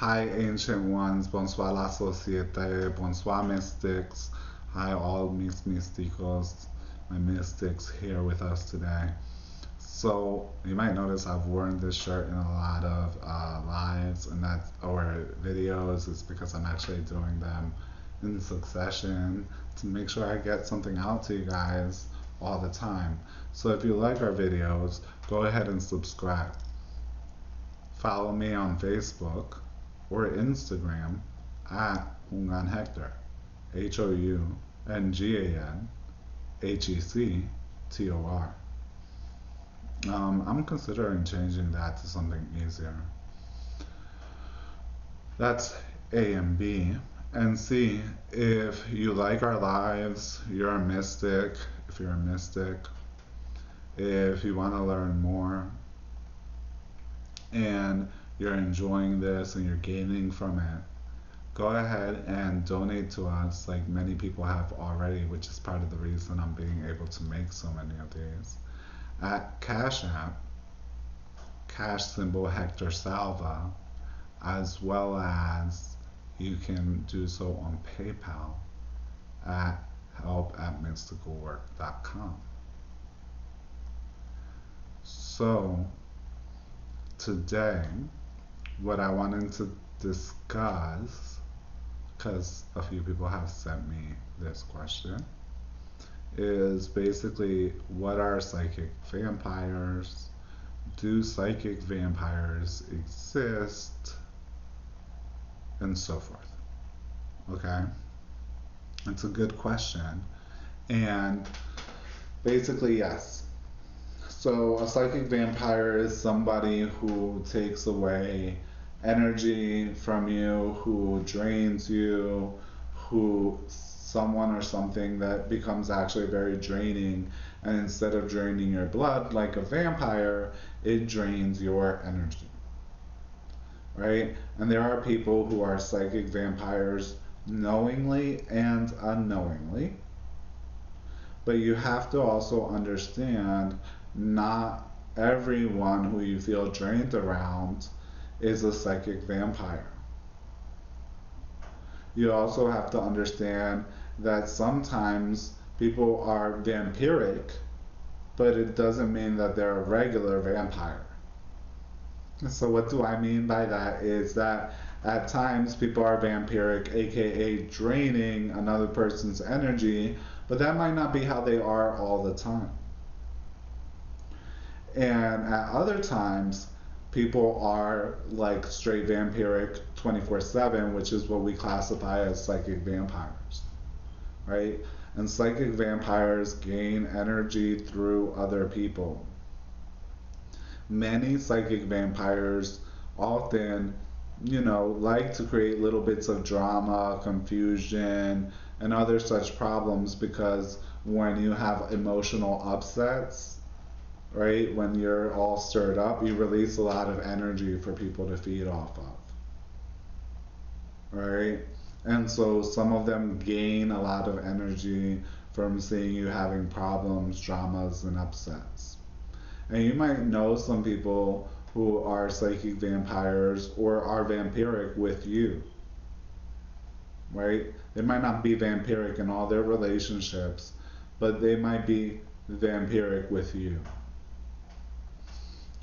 Hi, Ancient Ones. Bonsoir, la Societe. Bonsoir, Mystics. Hi, all mis Mysticos, my Mystics here with us today. So, you might notice I've worn this shirt in a lot of lives and that's or videos. It's because I'm actually doing them in succession to make sure I get something out to you guys all the time. So, if you like our videos, go ahead and subscribe. Follow me on Facebook or Instagram at Hungan Hector, HOUNGANHECTOR. I'm considering changing that to something easier. That's A and B. And C, if you like our lives, you're a mystic, if you're a mystic, if you want to learn more, and you're enjoying this and you're gaining from it, go ahead and donate to us like many people have already, which is part of the reason I'm being able to make so many of these. At Cash App, cash symbol Hector Salva, as well as you can do so on PayPal at help@mysticalwork.com. So, today, what I wanted to discuss, because a few people have sent me this question, is basically what are psychic vampires? Do psychic vampires exist? And so forth. Okay? It's a good question. And basically, yes. So, a psychic vampire is somebody who takes away energy from you, who drains you, who someone or something that becomes actually very draining. And instead of draining your blood like a vampire, it drains your energy. Right? And there are people who are psychic vampires knowingly and unknowingly. But you have to also understand not everyone who you feel drained around is a psychic vampire. You also have to understand that sometimes people are vampiric, but it doesn't mean that they're a regular vampire. So what do I mean by that is that at times people are vampiric, aka draining another person's energy, but that might not be how they are all the time. And at other times, people are like straight vampiric 24/7, which is what we classify as psychic vampires, right? And psychic vampires gain energy through other people. Many psychic vampires often, like to create little bits of drama, confusion, and other such problems because when you have emotional upsets, right, when you're all stirred up, you release a lot of energy for people to feed off of, right? And so some of them gain a lot of energy from seeing you having problems, dramas, and upsets. And you might know some people who are psychic vampires or are vampiric with you, right? They might not be vampiric in all their relationships, but they might be vampiric with you.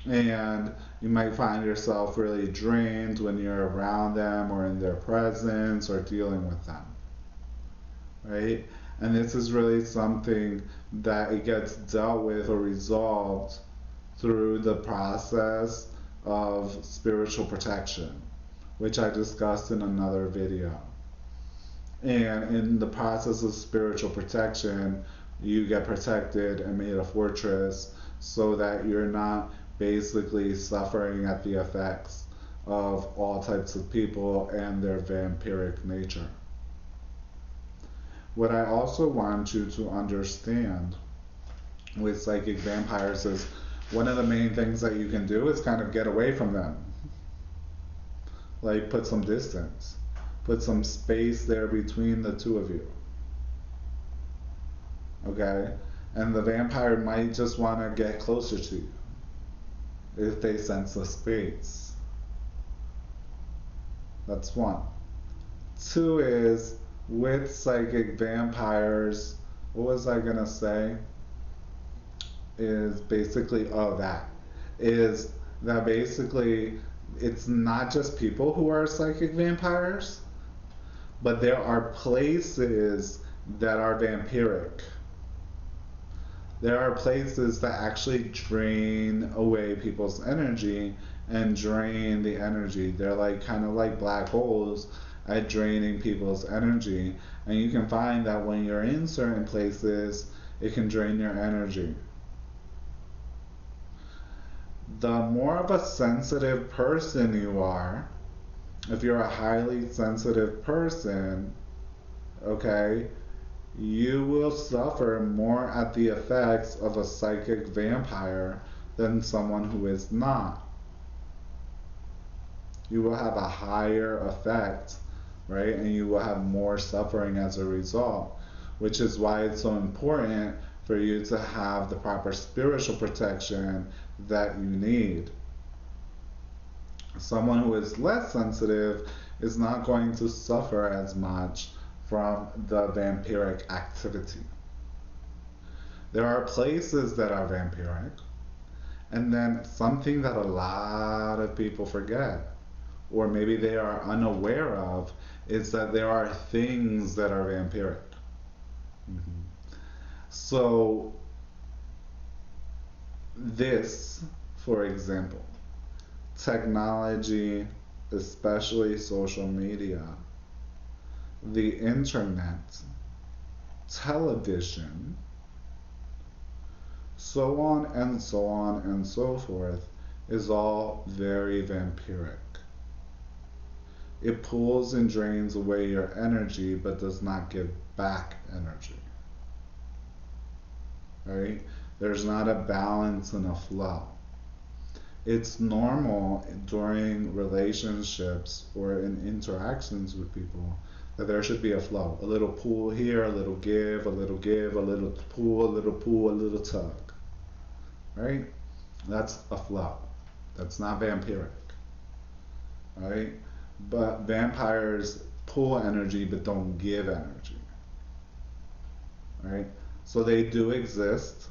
And you might find yourself really drained when you're around them or in their presence or dealing with them, right? And this is really something that it gets dealt with or resolved through the process of spiritual protection, which I discussed in another video. And in the process of spiritual protection, you get protected and made a fortress so that you're not basically suffering at the effects of all types of people and their vampiric nature. What I also want you to understand with psychic vampires is one of the main things that you can do is kind of get away from them. Like put some distance, put some space there between the two of you. Okay? And the vampire might just want to get closer to you if they sense the space. That's one. Two is with psychic vampires, what was I gonna say? Is basically, oh, that is that basically it's not just people who are psychic vampires, but there are places that are vampiric. There are places that actually drain away people's energy and drain the energy. They're like kind of like black holes at draining people's energy. And you can find that when you're in certain places, it can drain your energy. The more of a sensitive person you are, if you're a highly sensitive person, okay, you will suffer more at the effects of a psychic vampire than someone who is not. You will have a higher effect, right? And you will have more suffering as a result, which is why it's so important for you to have the proper spiritual protection that you need. Someone who is less sensitive is not going to suffer as much from the vampiric activity. There are places that are vampiric, and then something that a lot of people forget, or maybe they are unaware of, is that there are things that are vampiric. Mm-hmm. So, this, for example, technology, especially social media, the internet, television, so on and so on and so forth, is all very vampiric. It pulls and drains away your energy but does not give back energy. Right? There's not a balance and a flow. It's normal during relationships or in interactions with people that there should be a flow. A little pull here, a little give, a little give, a little pull, a little tug. Right? That's a flow. That's not vampiric. Right? But vampires pull energy but don't give energy. Right? So they do exist.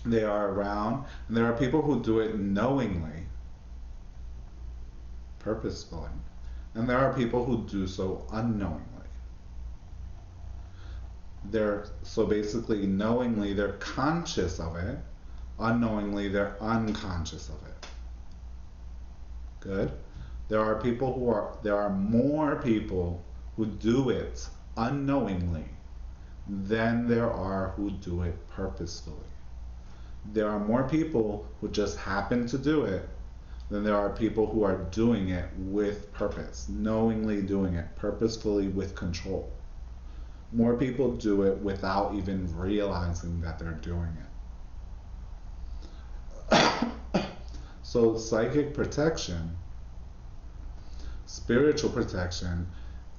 They are around. And there are people who do it knowingly, purposefully. And there are people who do so unknowingly. So basically, knowingly, they're conscious of it. Unknowingly, they're unconscious of it. Good. There are more people who do it unknowingly than there are who do it purposefully. There are more people who just happen to do it than there are people who are doing it with purpose, knowingly doing it, purposefully with control. More people do it without even realizing that they're doing it. So psychic protection, spiritual protection,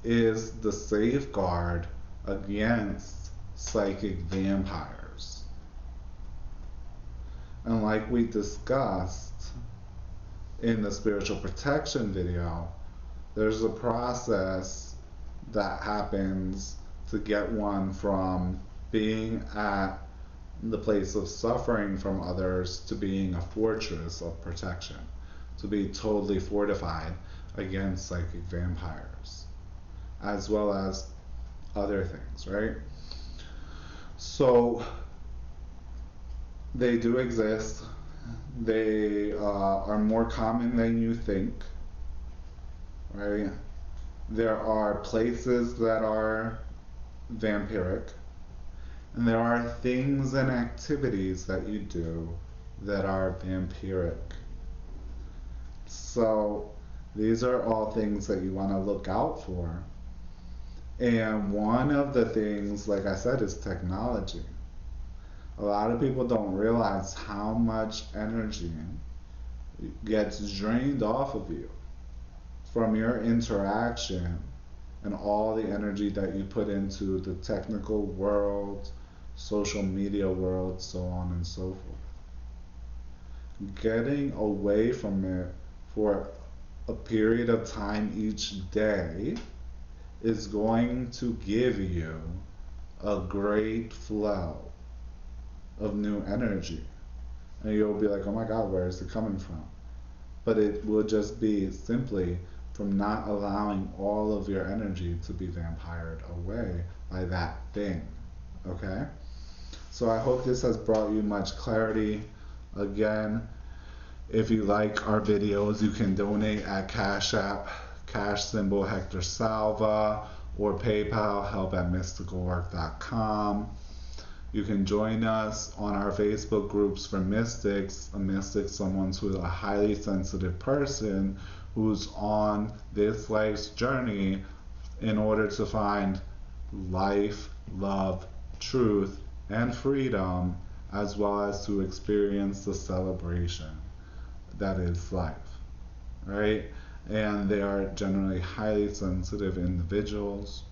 is the safeguard against psychic vampires. And like we discussed in the spiritual protection video, there's a process that happens to get one from being at the place of suffering from others to being a fortress of protection, to be totally fortified against psychic vampires, as well as other things, right? So they do exist. They are more common than you think, right? There are places that are vampiric, and there are things and activities that you do that are vampiric. So these are all things that you want to look out for. And one of the things, like I said, is technology. A lot of people don't realize how much energy gets drained off of you from your interaction and all the energy that you put into the technical world, social media world, so on and so forth. Getting away from it for a period of time each day is going to give you a great flow of new energy. And you'll be like, oh my God, where is it coming from? But it will just be simply from not allowing all of your energy to be vampired away by that thing. Okay? So I hope this has brought you much clarity. Again, if you like our videos, you can donate at Cash App, cash symbol Hector Salva, or PayPal, help@mysticalwork.com. You can join us on our Facebook groups for mystics. A mystic, someone who's a highly sensitive person who's on this life's journey in order to find life, love, truth, and freedom, as well as to experience the celebration that is life, right? And they are generally highly sensitive individuals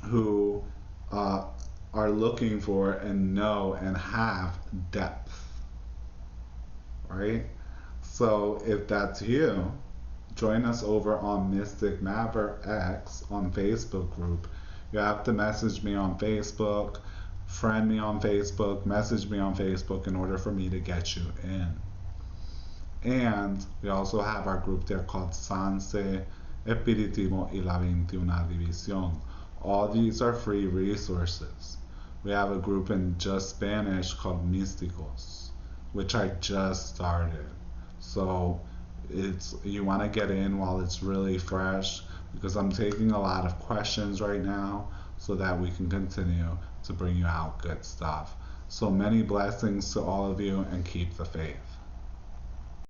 who uh, are looking for and know and have depth, right? So if that's you, join us over on Mystic Maverick X on Facebook group. You have to message me on Facebook, friend me on Facebook, message me on Facebook in order for me to get you in. And we also have our group there called Sanse Espiritismo y la 21 División. All these are free resources. We have a group in just Spanish called Místicos, which I just started. So you want to get in while it's really fresh, because I'm taking a lot of questions right now so that we can continue to bring you out good stuff. So many blessings to all of you, and keep the faith.